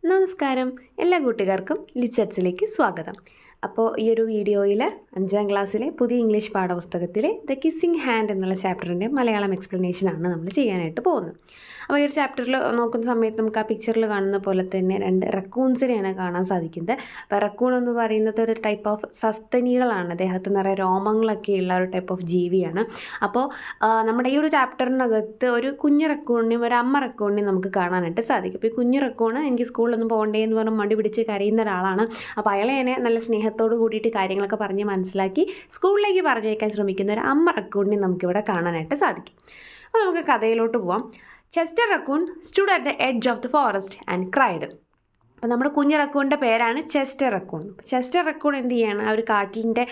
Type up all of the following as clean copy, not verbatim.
നമസ്കാരം, എല്ലാ കൂട്ടുകാർക്കും ലിസറ്റ്സിലേക്ക് സ്വാഗതം. അപ്പോൾ ഈ ഒരു വീഡിയോയിൽ 5ാം ക്ലാസ്സിലെ പുതിയ ഇംഗ്ലീഷ് പാഠപുസ്തകത്തിലെ ദ കിസ്സിങ് ഹാൻഡ് എന്നുള്ള ചാപ്റ്ററിൻ്റെ മലയാളം എക്സ്പ്ലനേഷനാണ് നമ്മൾ ചെയ്യാനായിട്ട് പോകുന്നത്. അപ്പോൾ ഈ ഒരു ചാപ്റ്ററിൽ നോക്കുന്ന സമയത്ത് നമുക്ക് ആ പിക്ചറിൽ കാണുന്ന പോലെ തന്നെ 2 റക്കൂൺസിനെയാണ് കാണാൻ സാധിക്കുന്നത്. അപ്പോൾ റക്കൂൺ എന്ന് പറയുന്നത് ഒരു ടൈപ്പ് ഓഫ് സസ്തനികളാണ്. ദേഹത്ത് നിറയെ രോമങ്ങളൊക്കെ ഉള്ള ഒരു ടൈപ്പ് ഓഫ് ജീവിയാണ്. അപ്പോൾ നമ്മുടെ ഈ ഒരു ചാപ്റ്ററിനകത്ത് ഒരു കുഞ്ഞു റക്കൂണിനെയും ഒരു അമ്മ റക്കൂണിനെയും നമുക്ക് കാണാനായിട്ട് സാധിക്കും. അപ്പോൾ ഈ കുഞ്ഞു റക്കൂണ് എനിക്ക് സ്കൂളിലൊന്നും പോകണ്ടേ എന്ന് പറഞ്ഞ് മടി പിടിച്ച് കരയുന്ന ഒരാളാണ്. അപ്പോൾ അയാളെ എന്നെ നല്ല സ്നേഹത്തോട് കൂടിയിട്ട് കാര്യങ്ങളൊക്കെ പറഞ്ഞ് മനസ്സിലാക്കി സ്കൂളിലേക്ക് പറഞ്ഞയക്കാൻ ശ്രമിക്കുന്ന ഒരു അമ്മ റക്കൂണിനെ നമുക്കിവിടെ കാണാനായിട്ട് സാധിക്കും. അപ്പോൾ നമുക്ക് കഥയിലോട്ട് പോവാം. Chester raccoon stood at the edge of the forest and cried. അപ്പോൾ നമ്മുടെ കുഞ്ഞു റക്കൂണിൻ്റെ പേരാണ് ചെസ്റ്റർ റക്കൂൺ. ചെസ്റ്റർ റക്കൂൺ എന്ത് ചെയ്യാണ്, ആ ഒരു കാട്ടിൻ്റെ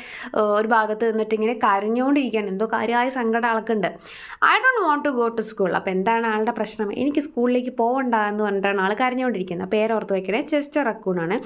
ഒരു ഭാഗത്ത് നിന്നിട്ട് ഇങ്ങനെ കരഞ്ഞുകൊണ്ടിരിക്കുകയാണ്. എന്തോ കാര്യമായ സങ്കടം ആൾക്കുണ്ട്. I don't want to go to school. അപ്പോൾ എന്താണ് ആളുടെ പ്രശ്നം? എനിക്ക് സ്കൂളിലേക്ക് പോകണ്ട എന്ന് പറഞ്ഞിട്ടാണ് ആൾ കരഞ്ഞുകൊണ്ടിരിക്കുന്നത്. പേരോർത്ത് വയ്ക്കണേ, ചെസ്റ്റർ റക്കൂണാണ്.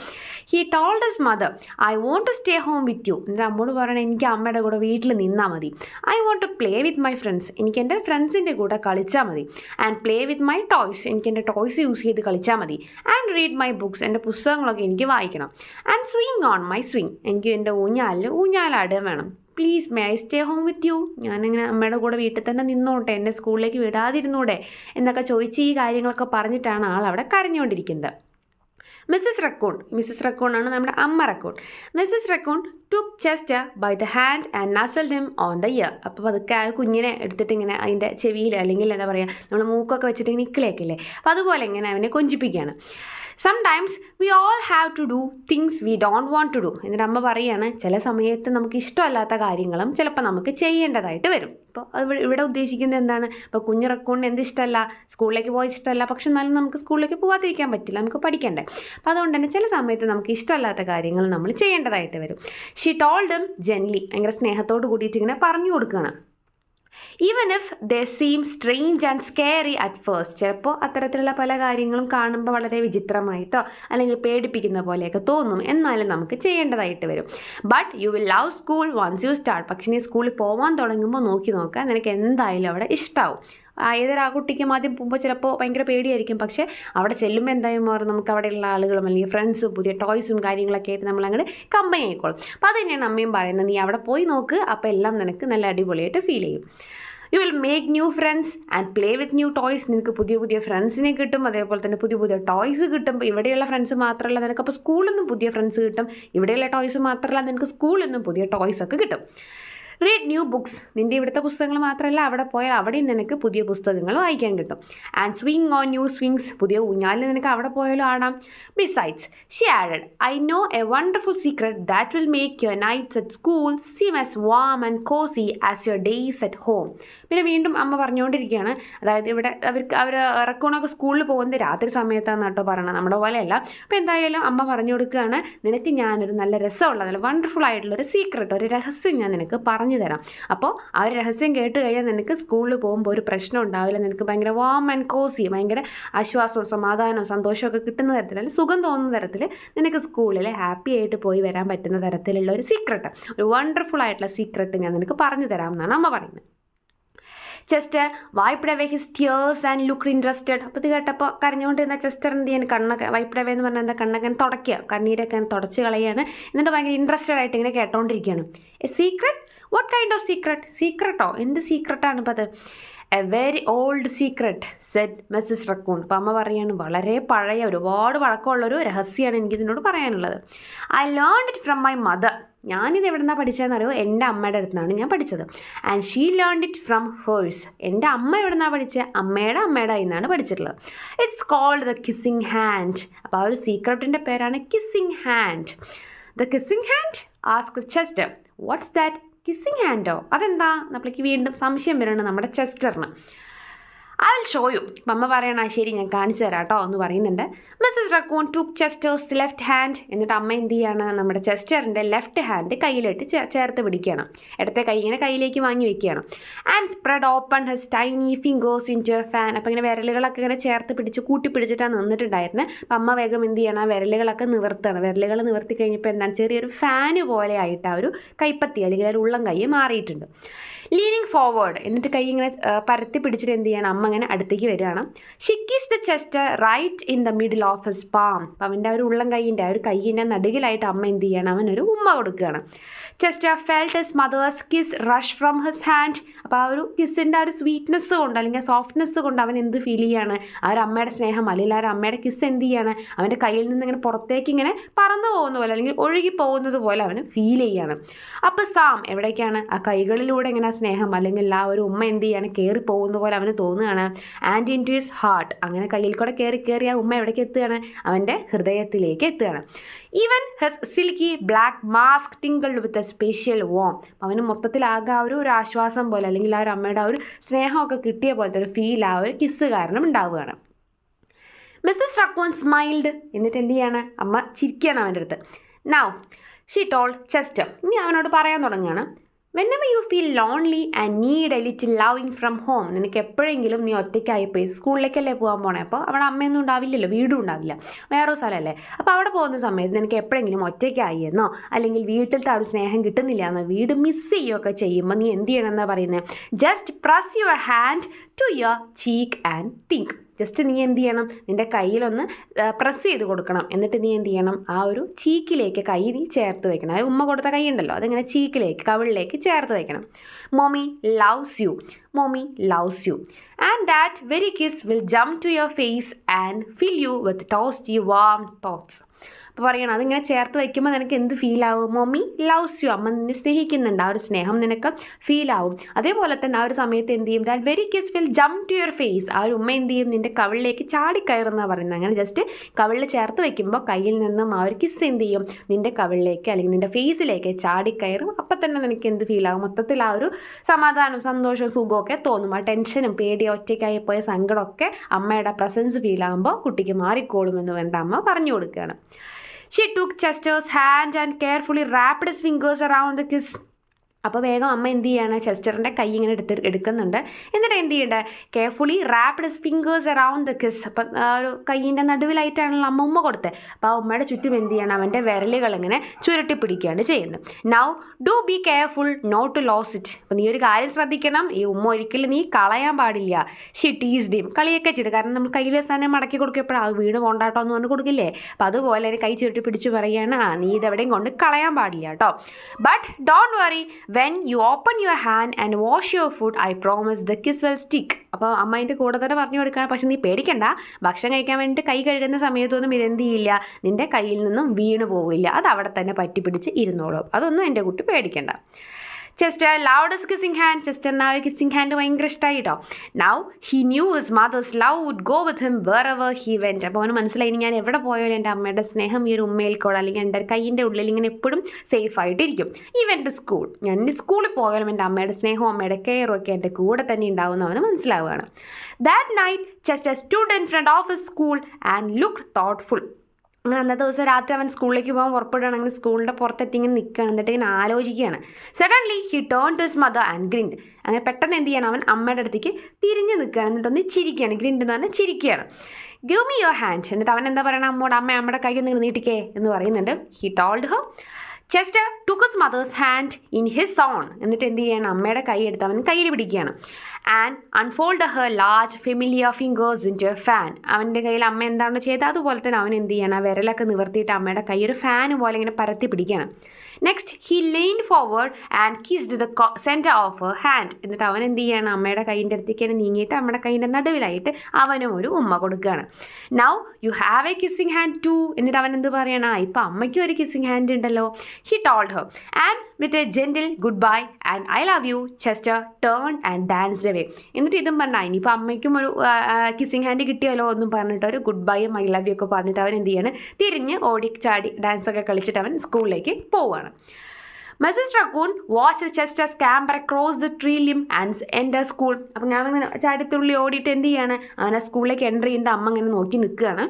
He told his mother I want to stay home with you. എൻ്റെ അമ്മോട് പറയണേ എനിക്ക് അമ്മയുടെ കൂടെ വീട്ടിൽ നിന്നാൽ മതി. I want to play with my friends. എനിക്ക് എൻ്റെ ഫ്രണ്ട്സിൻ്റെ കൂടെ കളിച്ചാൽ മതി. And play with my toys. എനിക്ക് എൻ്റെ ടോയ്സ് യൂസ് ചെയ്ത് കളിച്ചാൽ മതി. And read my books. എൻ്റെ പുസ്തകങ്ങളൊക്കെ എനിക്ക് വായിക്കണം. And swing on my swing. എനിക്ക് എൻ്റെ ഊഞ്ഞാലാടുകയും വേണം. Please may I stay home with U. ഞാനിങ്ങനെ അമ്മയുടെ കൂടെ വീട്ടിൽ തന്നെ നിന്നോട്ടെ, എന്നെ സ്കൂളിലേക്ക് വിടാതിരുന്നൂടെ എന്നൊക്കെ ചോദിച്ച് ഈ കാര്യങ്ങളൊക്കെ പറഞ്ഞിട്ടാണ് ആൾ അവിടെ കരഞ്ഞുകൊണ്ടിരിക്കുന്നത്. മിസ്സസ് റക്കൂൺ ആണ് നമ്മുടെ അമ്മ raccoon. Mrs Raccoon took Chester by the hand and nuzzled him on the ear. അപ്പോൾ അതൊക്കെ ആ കുഞ്ഞിനെ എടുത്തിട്ട് ഇങ്ങനെ അതിൻ്റെ ചെവിയിൽ, അല്ലെങ്കിൽ എന്താ പറയുക, നമ്മൾ മൂക്കൊക്കെ വെച്ചിട്ട് ഇങ്ങനെ ഇക്കിളേക്കില്ലേ, അപ്പോൾ അതുപോലെ ഇങ്ങനെ അവനെ കൊഞ്ചിപ്പിക്കുകയാണ്. Sometimes we all have to do things we don't want to do. എന്നിട്ട് അമ്മ പറയുകയാണ്, ചില സമയത്ത് നമുക്ക് ഇഷ്ടമല്ലാത്ത കാര്യങ്ങളും ചിലപ്പോൾ നമുക്ക് ചെയ്യേണ്ടതായിട്ട് വരും. അപ്പോൾ അത് ഇവിടെ ഉദ്ദേശിക്കുന്നത് എന്താണ്? ഇപ്പോൾ കുഞ്ഞു റക്കൂണിന് എന്ത് ഇഷ്ടമല്ല, സ്കൂളിലേക്ക് പോയി ഇഷ്ടമല്ല, പക്ഷെ എന്നാലും നമുക്ക് സ്കൂളിലേക്ക് പോകാതിരിക്കാൻ പറ്റില്ല, നമുക്ക് പഠിക്കണ്ടേ. അപ്പോൾ അതുകൊണ്ട് തന്നെ ചില സമയത്ത് നമുക്ക് ഇഷ്ടമല്ലാത്ത കാര്യങ്ങൾ നമ്മൾ ചെയ്യേണ്ടതായിട്ട് വരും. She told him gently. ഭയങ്കര സ്നേഹത്തോട് കൂടിയിട്ട് ഇങ്ങനെ പറഞ്ഞു കൊടുക്കുകയാണ്. Even if they seam strange and scary at first. ചിലപ്പോൾ അത്തരത്തിലുള്ള പല കാര്യങ്ങളും കാണുമ്പോൾ വളരെ വിചിത്രമായിട്ടോ അല്ലെങ്കിൽ പേടിപ്പിക്കുന്ന പോലെയൊക്കെ തോന്നും, എന്നാലും നമുക്ക് ചെയ്യേണ്ടതായിട്ട് വരും. But you will love school once you start. പക്ഷേ നീ സ്കൂളിൽ പോകാൻ തുടങ്ങുമ്പോൾ നോക്കാൻ നിനക്ക് എന്തായാലും അവിടെ ഇഷ്ടമാവും. ഏതൊരു കുട്ടിക്കും ആദ്യം പോകുമ്പോൾ ചിലപ്പോൾ ഭയങ്കര പേടിയായിരിക്കും, പക്ഷേ അവിടെ ചെല്ലുമ്പോൾ എന്തായാലും മാറും. നമുക്ക് അവിടെയുള്ള ആളുകളും അല്ലെങ്കിൽ ഫ്രണ്ട്സും പുതിയ ടോയ്സും കാര്യങ്ങളൊക്കെ ആയിട്ട് നമ്മൾ അങ്ങോട്ട് കമ്പനി ആയിക്കോളും. അപ്പോൾ അത് തന്നെയാണ് അമ്മയും പറയുന്നത്, നീ അവിടെ പോയി നോക്ക്, അപ്പോൾ എല്ലാം നിനക്ക് നല്ല അടിപൊളിയായിട്ട് ഫീൽ ചെയ്യും. You will make new friends and play with new toys. നിനക്ക് പുതിയ പുതിയ ഫ്രണ്ട്സിനെ കിട്ടും, അതേപോലെ തന്നെ പുതിയ പുതിയ ടോയ്സ് കിട്ടും. ഇവിടെയുള്ള ഫ്രണ്ട്സ് മാത്രമല്ല, നിനക്ക് അപ്പോൾ സ്കൂളിൽ നിന്നും പുതിയ ഫ്രണ്ട്സ് കിട്ടും. ഇവിടെയുള്ള ടോയ്സ് മാത്രമല്ല, നിനക്ക് സ്കൂളിൽ നിന്നും പുതിയ ടോയ്സൊക്കെ കിട്ടും. Read new books. നിൻ്റെ ഇവിടുത്തെ പുസ്തകങ്ങൾ മാത്രമല്ല, അവിടെ പോയാൽ അവിടെയും നിനക്ക് പുതിയ പുസ്തകങ്ങൾ വായിക്കാൻ കിട്ടും. And swing on new swings. പുതിയ ഊഞ്ഞാലിൽ നിനക്ക് അവിടെ പോയാലും ആടാം. Besides she added I know a wonderful secret that will make your nights at school seem as warm and cosy as your days at home. പിന്നെ വീണ്ടും അമ്മ പറഞ്ഞുകൊണ്ടിരിക്കുകയാണ്, അതായത് ഇവിടെ അവർ റക്കൂണൊക്കെ സ്കൂളിൽ പോകുന്നത് രാത്രി സമയത്താണ് കേട്ടോ പറയണത്, നമ്മുടെ പോലെയല്ല. അപ്പോൾ എന്തായാലും അമ്മ പറഞ്ഞു കൊടുക്കുകയാണ്, നിനക്ക് ഞാനൊരു നല്ല രസമുള്ള നല്ല വണ്ടർഫുൾ ആയിട്ടുള്ളൊരു സീക്രട്ട്, ഒരു രഹസ്യം ഞാൻ നിനക്ക് പറഞ്ഞു തരാം. അപ്പോൾ ആ ഒരു രഹസ്യം കേട്ട് കഴിഞ്ഞാൽ നിനക്ക് സ്കൂളിൽ പോകുമ്പോൾ ഒരു പ്രശ്നം ഉണ്ടാവില്ല. നിനക്ക് ഭയങ്കര വാം ആൻഡ് കോസി, ഭയങ്കര ആശ്വാസവും സമാധാനവും സന്തോഷമൊക്കെ കിട്ടുന്ന തരത്തിൽ, അല്ലെങ്കിൽ സുഖം തോന്നുന്ന തരത്തിൽ നിനക്ക് സ്കൂളിൽ ഹാപ്പി ആയിട്ട് പോയി വരാൻ പറ്റുന്ന തരത്തിലുള്ള ഒരു സീക്രട്ട്, ഒരു വണ്ടർഫുൾ ആയിട്ടുള്ള സീക്രട്ട് ഞാൻ നിനക്ക് പറഞ്ഞു തരാം എന്നാണ് അമ്മ പറയുന്നത്. Chester wiped away his tears and looked interested. അപ്പോൾ ഇത് കേട്ടപ്പോൾ കരഞ്ഞുകൊണ്ടിരുന്ന ചെസ്റ്റർ എന്ത് ചെയ്യാൻ, കണ്ണൊക്കെ വൈപ്ഡ് അവേ എന്ന് പറഞ്ഞാൽ എന്താ, കണ്ണൊക്കെ തുടയ്ക്കുക, കണ്ണീരൊക്കെ തുടച്ച് കളയാണ്. എന്നിട്ട് ഭയങ്കര ഇൻട്രസ്റ്റഡ് ആയിട്ട് ഇങ്ങനെ കേട്ടോണ്ടിരിക്കുകയാണ്. A secret? What kind of secret? സീക്രട്ടോ? എന്ത് സീക്രട്ടാണ് ഇപ്പോൾ അത്? A very old secret said Mrs Raccoon. അപ്പോൾ അമ്മ പറയാണ്, വളരെ പഴയ ഒരുപാട് പഴക്കമുള്ളൊരു രഹസ്യമാണ് എനിക്കിതിനോട് പറയാനുള്ളത്. I learned it from my mother. ഞാനിത് എവിടെ നിന്നാണ് പഠിച്ചതെന്നറിയോ? എൻ്റെ അമ്മയുടെ അടുത്ത് നിന്നാണ് ഞാൻ പഠിച്ചത്. And she learned it from hers. എൻ്റെ അമ്മ എവിടെ നിന്നാണ് പഠിച്ചത്? അമ്മയുടെ കയ്യിൽ നിന്നാണ് പഠിച്ചിട്ടുള്ളത്. It's called the kissing hand. അപ്പോൾ ആ ഒരു സീക്രട്ടിൻ്റെ പേരാണ് kissing hand. The kissing hand? Asked Chester. What's that? Kissing ഹാൻഡോ? അതെന്താ? നമ്മൾക്ക് വീണ്ടും സംശയം വരുന്നുണ്ട് നമ്മുടെ ചെസ്റ്ററിന്. I will show you. അപ്പം അമ്മ പറയണ, ശരി ഞാൻ കാണിച്ചു തരാം കേട്ടോ എന്ന് പറയുന്നുണ്ട്. Mrs Raccoon took Chester's left hand. എന്നിട്ട് അമ്മ എന്ത് ചെയ്യാണ്, നമ്മുടെ ചെസ്റ്ററിൻ്റെ ലെഫ്റ്റ് ഹാൻഡ് കയ്യിലിട്ട് ചേർത്ത് പിടിക്കുകയാണ്. ഇടത്തെ കൈ ഇങ്ങനെ കയ്യിലേക്ക് വാങ്ങി വെക്കുകയാണ്. And spread open his tiny fingers into a fan. അപ്പോൾ ഇങ്ങനെ വിരലുകളൊക്കെ ഇങ്ങനെ ചേർത്ത് പിടിച്ച് കൂട്ടിപ്പിടിച്ചിട്ടാണ് നിന്നിട്ടുണ്ടായിരുന്നത്. അപ്പം അമ്മ വേഗം എന്ത് ചെയ്യണം, വിരലുകളൊക്കെ നിവർത്തുകയാണ്. വിരലുകൾ നിവർത്തി കഴിഞ്ഞപ്പോൾ എന്താണ്, ചെറിയൊരു ഫാന് പോലെ ആയിട്ട് ആ ഒരു കൈപ്പത്തി അല്ലെങ്കിൽ ഒരു ഉള്ളം കൈ മാറിയിട്ടുണ്ട്. Leaning forward. എന്നിട്ട് കൈ ഇങ്ങനെ പരത്തി പിടിച്ചിട്ട് എന്ത് ചെയ്യണം, അമ്മ അങ്ങനെ അടുത്തേക്ക് വരികയാണ്. She kissed the chest right in the middle of his palm. അപ്പം അവൻ്റെ ആ ഒരു ഉള്ളം കൈയിൻ്റെ ആ ഒരു കൈയിൻ്റെ നടുകിലായിട്ട് അമ്മ എന്ത് ചെയ്യണം, അവനൊരു ഉമ്മ കൊടുക്കുകയാണ്. Chester felt his mothers kiss rush from his hand. അപ്പോൾ ആ ഒരു കിസ്സിൻ്റെ ആ ഒരു സ്വീറ്റ്നെസ് കൊണ്ട് അല്ലെങ്കിൽ സോഫ്റ്റ്നെസ് കൊണ്ട് അവൻ എന്ത് ഫീൽ ചെയ്യാണ്, ആ ഒരു അമ്മയുടെ സ്നേഹം അല്ലെങ്കിൽ ആ ഒരു അമ്മയുടെ കിസ് എന്ത് ചെയ്യാണ്, അവൻ്റെ കയ്യിൽ നിന്ന് ഇങ്ങനെ പുറത്തേക്ക് ഇങ്ങനെ പറന്നു പോകുന്ന പോലെ അല്ലെങ്കിൽ ഒഴുകി പോകുന്നത് പോലെ അവന് ഫീൽ ചെയ്യാണ്. അപ്പോൾ സാം എവിടേക്കാണ്, ആ കൈകളിലൂടെ ഇങ്ങനെ ആ സ്നേഹം അല്ലെങ്കിൽ ആ ഒരു ഉമ്മ എന്ത് ചെയ്യാണ്, കയറി പോകുന്ന പോലെ അവന് തോന്നുകയാണ്. And into his heart. അങ്ങനെ കയ്യിൽ കൂടെ കയറി ആ ഉമ്മ എവിടേക്ക് എത്തുകയാണ്, അവൻ്റെ ഹൃദയത്തിലേക്ക് എത്തുകയാണ്. Even his silky black mask tingled with a special warm. അവന് മൊത്തത്തിലാകെ ആ ഒരു ആശ്വാസം പോലെ അല്ലെങ്കിൽ ആ ഒരു അമ്മയുടെ ആ ഒരു സ്നേഹമൊക്കെ കിട്ടിയ പോലത്തെ ഒരു ഫീൽ ആ ഒരു കിസ് കാരണം ഉണ്ടാവുകയാണ്. Mrs Raccoon smiled. എന്നിട്ട് എന്ത് ചെയ്യാണ്, അമ്മ ചിരിക്കുകയാണ് അവൻ്റെ അടുത്ത്. Now she told Chester. ഇനി അവനോട് പറയാൻ തുടങ്ങുകയാണ്. whenever you feel lonely and need a little loving from home, നിനക്ക് എപ്പോഴെങ്കിലും നീ ഒറ്റയ്ക്കായിപ്പോയി സ്കൂളിലേക്കല്ലേ പോകാൻ പോണേ, അപ്പോൾ അവിടെ അമ്മയൊന്നും ഉണ്ടാവില്ലല്ലോ, വീടും ഉണ്ടാവില്ല, വേറൊരു സ്ഥലമല്ലേ. അപ്പോൾ അവിടെ പോകുന്ന സമയത്ത് നിനക്ക് എപ്പോഴെങ്കിലും ഒറ്റയ്ക്കായി എന്നോ അല്ലെങ്കിൽ വീട്ടിലത്തെ ആ ഒരു സ്നേഹം കിട്ടുന്നില്ല എന്നോ വീട് മിസ് ചെയ്യുകയൊക്കെ ചെയ്യുമ്പോൾ നീ എന്ത് ചെയ്യണമെന്നാണ് പറയുന്നത്, just press your hand to your cheek and think. Just നീ എന്ത് ചെയ്യണം, നിൻ്റെ കയ്യിലൊന്ന് പ്രസ് ചെയ്ത് കൊടുക്കണം. എന്നിട്ട് നീ എന്ത് ചെയ്യണം, ആ ഒരു ചീക്കിലേക്ക് കൈ നീ ചേർത്ത് വെക്കണം. ആ ഉമ്മ കൊടുത്ത കൈ ഉണ്ടല്ലോ, അതിങ്ങനെ ചീക്കിലേക്ക് കവിളിലേക്ക് ചേർത്ത് വെക്കണം. Mommy loves you, mommy loves you. And that very kiss will jump to your face and fill you with toasty warm thoughts. അപ്പോൾ പറയണം, അതിങ്ങനെ ചേർത്ത് വയ്ക്കുമ്പോൾ നിനക്ക് എന്ത് ഫീലാവും, മമ്മി ലവ്സ് യു, അമ്മ നിന്നെ സ്നേഹിക്കുന്നുണ്ട്, ആ ഒരു സ്നേഹം നിനക്ക് ഫീലാവും. അതേപോലെ തന്നെ ആ ഒരു സമയത്ത് എന്ത് ചെയ്യും, that very kiss will jump to your face. ആ ഒരു ഉമ്മ എന്ത് ചെയ്യും, നിൻ്റെ കവിളിലേക്ക് ചാടിക്കയറുന്നതാണ് പറയുന്നത്. അങ്ങനെ ജസ്റ്റ് കവിളിൽ ചേർത്ത് വയ്ക്കുമ്പോൾ കയ്യിൽ നിന്നും ആ ഒരു കിസ് എന്ത് ചെയ്യും, നിൻ്റെ കവിളിലേക്ക് അല്ലെങ്കിൽ നിൻ്റെ ഫേസിലേക്ക് ചാടിക്കയറും. അപ്പം തന്നെ നിനക്ക് എന്ത് ഫീലാവും, മൊത്തത്തിൽ ആ ഒരു സമാധാനം സന്തോഷവും സുഖമൊക്കെ തോന്നും. ആ ടെൻഷനും പേടിയും ഒറ്റയ്ക്കായി പോയ സങ്കടമൊക്കെ അമ്മയുടെ പ്രസൻസ് ഫീലാകുമ്പോൾ കുട്ടിക്ക് മാറിക്കോളും എന്ന് പറഞ്ഞിട്ട് അമ്മ പറഞ്ഞു കൊടുക്കുകയാണ്. She took Chester's hand and carefully wrapped his fingers around the kiss. അപ്പോൾ വേഗം അമ്മ എന്ത് ചെയ്യാണ്, ചെസ്റ്ററിൻ്റെ കൈ ഇങ്ങനെ എടുക്കുന്നുണ്ട്. എന്നിട്ട് എന്ത് ചെയ്യേണ്ടത്, carefully wrapped his fingers around the kiss. അപ്പം ആ ഒരു കൈയിൻ്റെ നടുവിലായിട്ടാണല്ലോ അമ്മ ഉമ്മ കൊടുത്തത്. അപ്പോൾ ആ ഉമ്മയുടെ ചുറ്റും എന്ത് ചെയ്യണം, അവൻ്റെ വിരലുകൾ ഇങ്ങനെ ചുരുട്ടി പിടിക്കുകയാണ് ചെയ്യുന്നത്. Now do be careful not to lose it. അപ്പോൾ നീ ഒരു കാര്യം ശ്രദ്ധിക്കണം, ഈ ഉമ്മ ഒരിക്കലും നീ കളയാൻ പാടില്ല. She teased him. കളിയൊക്കെ ചെയ്ത്, കാരണം നമ്മൾ കയ്യിൽ സാധനം മടക്കി കൊടുക്കപ്പോഴാണ് ആ വീട് കൊണ്ടാട്ടോ എന്ന് പറഞ്ഞ് കൊടുക്കില്ലേ. അപ്പോൾ അതുപോലെ തന്നെ കൈ ചുരുട്ടി പിടിച്ച് പറയുകയാണ്, നീ ഇതെവിടെയും കൊണ്ട് കളയാൻ പാടില്ല കേട്ടോ. But don't worry, when you open your hand and wash your food, I promise the kiss will stick. അപ്പോൾ അമ്മ അതിൻ്റെ കൂടെ തന്നെ പറഞ്ഞു കൊടുക്കുകയാണ്, പക്ഷെ നീ പേടിക്കണ്ട, ഭക്ഷണം കഴിക്കാൻ വേണ്ടിയിട്ട് കൈ കഴുകുന്ന സമയത്തൊന്നും ഇതെന്ത് ചെയ്യില്ല, നിൻ്റെ കയ്യിൽ നിന്നും വീണ് പോവില്ല, അത് അവിടെ തന്നെ പറ്റിപ്പിടിച്ച് ഇരുന്നോളും, അതൊന്നും എൻ്റെ കുട്ടി പേടിക്കണ്ട. Chester loved his kissing hand. ചെസ്റ്ററിന് ആ ഒരു കിസ്സിങ് ഹാൻഡ് ഭയങ്കര ഇഷ്ടമായി കേട്ടോ. Now he knew his mother's love would go with him wherever he went. അപ്പോൾ അവന് മനസ്സിലായി, ഞാൻ എവിടെ പോയാലും എൻ്റെ അമ്മയുടെ സ്നേഹം ഈ ഒരു ഉമ്മയിൽ കൂടെ അല്ലെങ്കിൽ എൻ്റെ കൈയിൻ്റെ ഉള്ളിൽ ഇങ്ങനെ എപ്പോഴും സേഫ് ആയിട്ടിരിക്കും. ഈവൻ ടു സ്കൂൾ, ഞാൻ സ്കൂളിൽ പോയാലും എൻ്റെ അമ്മയുടെ സ്നേഹവും അമ്മയുടെ കെയറും ഒക്കെ എൻ്റെ കൂടെ തന്നെ ഉണ്ടാവുമെന്ന് അവന് മനസ്സിലാവുകയാണ്. That night Chester stood in front of his school and looked thoughtful. അങ്ങനെ അന്നത്തെ ദിവസം രാത്രി അവൻ സ്കൂളിലേക്ക് പോകാൻ പുറപ്പെടുകയാണ്. അങ്ങനെ സ്കൂളിൻ്റെ പുറത്തെത്തി ഇങ്ങനെ നിൽക്കുകയാണ്, എന്നിട്ട് ഇങ്ങനെ ആലോചിക്കുകയാണ്. Suddenly he turn to his mother and grinned. അങ്ങനെ പെട്ടെന്ന് എന്ത് ചെയ്യണം, അവൻ അമ്മയുടെ അടുത്തേക്ക് തിരിഞ്ഞ് നിൽക്കുകയാണ്, എന്നിട്ടൊന്ന് ചിരിക്കുകയാണ്. ഗ്രിൻഡ് എന്ന് പറഞ്ഞാൽ ചിരിക്കുകയാണ്. Give me your hand. എന്നിട്ട് അവൻ എന്താ പറയണം, അമ്മയുടെ കൈ ഒന്ന് നീട്ടിക്കേ എന്ന് പറയുന്നുണ്ട്. He told her. Chester took his mother's hand in his own. എന്നിട്ട് എന്ത് ചെയ്യണം, അമ്മയുടെ കൈ എടുത്ത് അവൻ കയ്യിൽ പിടിക്കുകയാണ്. And unfold her large familiar fingers into a fan. അവൻ്റെ കയ്യിൽ അമ്മ എന്താണ് ചെയ്തത് അതുപോലെ തന്നെ അവൻ എന്ത് ചെയ്യണം, ആ വിരലൊക്കെ നിവർത്തിയിട്ട് അമ്മയുടെ കൈ ഒരു ഫാൻ പോലെ ഇങ്ങനെ പരത്തി പിടിക്കുകയാണ്. Next he leaned forward and kissed the centre of her hand. എന്നിട്ട് അവൻ എന്ത് ചെയ്യണം, അമ്മയുടെ കൈയിൻ്റെ അടുത്തേക്ക് തന്നെ നീങ്ങിയിട്ട് അമ്മയുടെ കൈയിൻ്റെ നടുവിലായിട്ട് അവനും ഒരു ഉമ്മ കൊടുക്കുകയാണ്. Now you have a kissing hand too. എന്നിട്ട് അവൻ എന്ത് പറയണം, ഇപ്പം അമ്മയ്ക്കും ഒരു കിസ്സിങ് ഹാൻഡ് ഉണ്ടല്ലോ. He told her and with a gentle goodbye and I love you Chester turn and danced away. എന്നിട്ട് ഇതും പറഞ്ഞാൽ ഇനിയിപ്പോൾ അമ്മയ്ക്കും ഒരു കിസ്സിങ് ഹാൻഡ് കിട്ടിയല്ലോ എന്നും പറഞ്ഞിട്ട് ഒരു ഗുഡ് ബൈയും ഐ ലവ് യു ഒക്കെ പറഞ്ഞിട്ട് അവൻ എന്ത് ചെയ്യാണ്, തിരിഞ്ഞ് ഓടി ചാടി ഡാൻസൊക്കെ കളിച്ചിട്ട് അവൻ സ്കൂളിലേക്ക് പോവുകയാണ്. Mrs. Raccoon watched Chester scamper across the tree limb and enter school. അപ്പോൾ ഞാൻ അങ്ങനെ ചാടിത്തുള്ളി ഓടിയിട്ട് എന്ത് ചെയ്യാണ്, അങ്ങനെ സ്കൂളിലേക്ക് എൻ്റർ ചെയ്യുന്നത് അമ്മ ഇങ്ങനെ നോക്കി നിൽക്കുകയാണ്.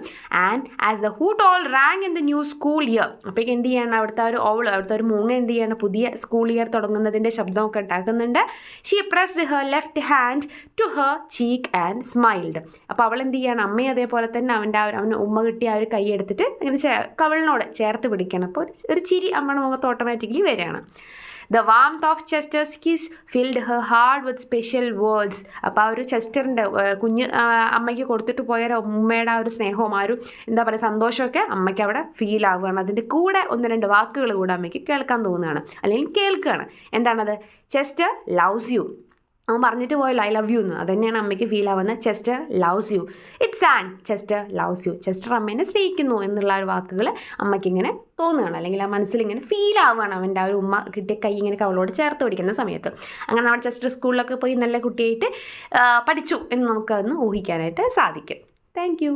And as the hoot owl rang in the new school year. അപ്പോഴേക്ക് എന്ത് ചെയ്യാണ്, അവിടുത്തെ ഒരു മൂങ്ങ എന്ത് ചെയ്യാണ്, പുതിയ സ്കൂൾ ഇയർ തുടങ്ങുന്നതിൻ്റെ ശബ്ദമൊക്കെ ഉണ്ടാക്കുന്നുണ്ട്. She pressed her left hand to her cheek and smiled. അപ്പോൾ അവൾ എന്ത് ചെയ്യാണ്, അമ്മയും അതേപോലെ തന്നെ അവന് ഉമ്മ കിട്ടിയ ആ ഒരു കൈ എടുത്തിട്ട് അങ്ങനെ കവിളിനോട് ചേർത്ത് പിടിക്കണം. അപ്പോൾ ഒരു ചിരി അമ്മയുടെ മുഖത്ത് ഓട്ടോമാറ്റിക്കലി വരികയാണ്. The warmth of Chester's kiss filled her heart with special words. അപ്പോൾ ആ ഒരു ചെസ്റ്ററിൻ്റെ കുഞ്ഞ് അമ്മയ്ക്ക് കൊടുത്തിട്ട് പോയ ഉമ്മയുടെ ആ ഒരു സ്നേഹവും ആ ഒരു എന്താ പറയുക സന്തോഷമൊക്കെ അമ്മയ്ക്ക് അവിടെ ഫീൽ ആവുകയാണ്. അതിൻ്റെ കൂടെ 1-2 വാക്കുകൾ കൂടെ അമ്മയ്ക്ക് കേൾക്കാൻ തോന്നുകയാണ്, അല്ലെങ്കിൽ കേൾക്കുകയാണ്. എന്താണത്? Chester loves you. അവൻ പറഞ്ഞിട്ട് പോയല്ലോ ഐ ലവ് യു എന്ന്. അത് തന്നെയാണ് അമ്മയ്ക്ക് ഫീൽ ആവുന്നത്. Chester loves you. It's an Chester loves you. Chester അമ്മേനെ സ്നേഹിക്കുന്നു എന്നുള്ള ഒരു വാക്കുകൾ അമ്മയ്ക്ക് ഇങ്ങനെ തോന്നുകയാണ്, അല്ലെങ്കിൽ ആ മനസ്സിലിങ്ങനെ ഫീൽ ആവുകയാണ്. അവൻ്റെ ആ ഒരു ഉമ്മ കിട്ടിയ കൈ ഇങ്ങനെ അവളോട് ചേർത്ത് പിടിക്കുന്ന സമയത്ത്. അങ്ങനെ നമ്മൾ ചെസ്റ്റർ സ്കൂളിലൊക്കെ പോയി നല്ല കുട്ടിയായിട്ട് പഠിച്ചു എന്ന് നമുക്കതൊന്ന് ഊഹിക്കാനായിട്ട് സാധിക്കും. Thank you.